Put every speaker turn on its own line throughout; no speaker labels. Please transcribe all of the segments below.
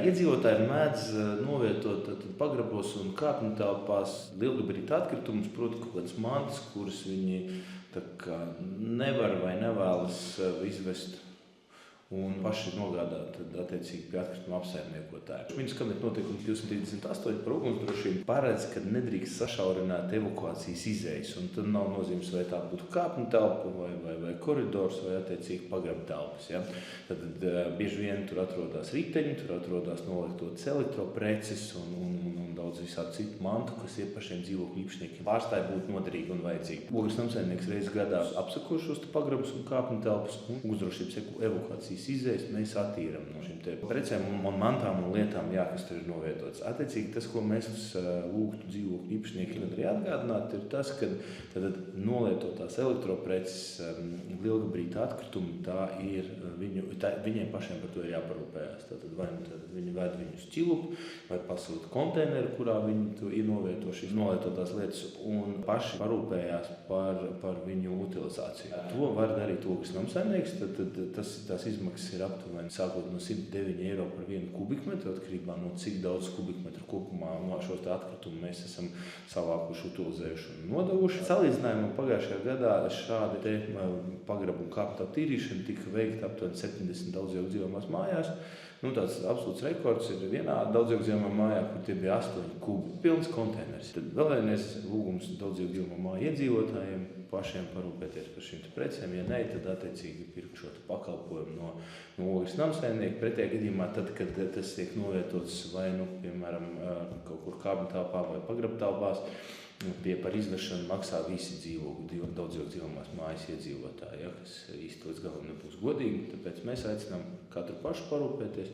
Iedzīvotāji mēdz novietot pagrabos un kāpņu telpās lielgabarītu atkritumus, proti kaut kādas mantas, kuras viņi nevar vai nevēlas izvest un paši nogādāt attiecīgi pie atkrituma apsaimniekotāja. Viņas kabinetu noteikumi 238 par ugunsdrošību paredz, ka nedrīkst sašaurināt evakuācijas izejas, un tad nav nozīmes, vai tā būtu kāpņu telpa vai koridors vai attiecīgi pagraba telpas. Ja? Tad bieži vien tur atrodas riteņi, tur atrodas nolietotas elektropreces un daudz visādi citu mantu, kas pašiem dzīvokļu īpašniekiem pārstāja būt noderīgi un vajadzīgi. Ogres namsaimnieks reizes gadā apsako šos pagrabus un kāpņu telpas, un ugunsdrošības evakuācijas izējas mēs attīram no šīm precēm un mantām un lietām, kas tur ir novietotas. Attiecīgi tas, ko mēs lūgtu dzīvokļu īpašniekiem arī atgādināt, ir tas, ka nolietotās elektropreces, lielgabarīta atkritumi, viņiem pašiem par to ir jāparūpējās. Tātad vai viņi ved viņu uz ķilupu, vai pasūta konteineru, kurā viņi novieto šīs nolietotās lietas un paši parūpējās par viņu utilizāciju. To var darīt ogres namsaimnieks, tad tās izmaksas ir aptuveni sākot no 109 eiro par 1 kubikmetru, atkarībā no cik daudz kubikmetru kopumā no šos atkritumu mēs esam savākuši, utilizējuši un nodevuši. Salīdzinājumā pagājušajā gadā šādi pagrabu un kāpņu telpu tīrīšana tika veikta aptuveni 70 daudzdzīvokļu dzīvojamās mājās. Tāds absolūts rekords ir vienā daudzdzīvokļu dzīvojamā mājā, kur tie bija 8 kubi, pilns konteiners. Tad vēl vienreiz lūgums daudzdzīvokļu dzīvojamā māju iedzīvotājiem pašiem parūpēties par šīm precēm. Ja ne, tad attiecīgi pirkt šo pakalpojumu no ogres namsaimnieka. Pretējā gadījumā, tad, kad tas tiek novietots vai, piemēram, kaut kur kāpņu telpā vai pagraba telpās, par izvešanu maksā visi daudzdzīvokļu dzīvojamās mājas iedzīvotāji, kas īsti līdz galam nebūs godīgi. Tāpēc mēs aicinām katru pašu parūpēties.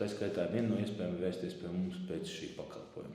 Tā skaitā viena no iespējām vērsties pie mums pēc šī pakalpojuma.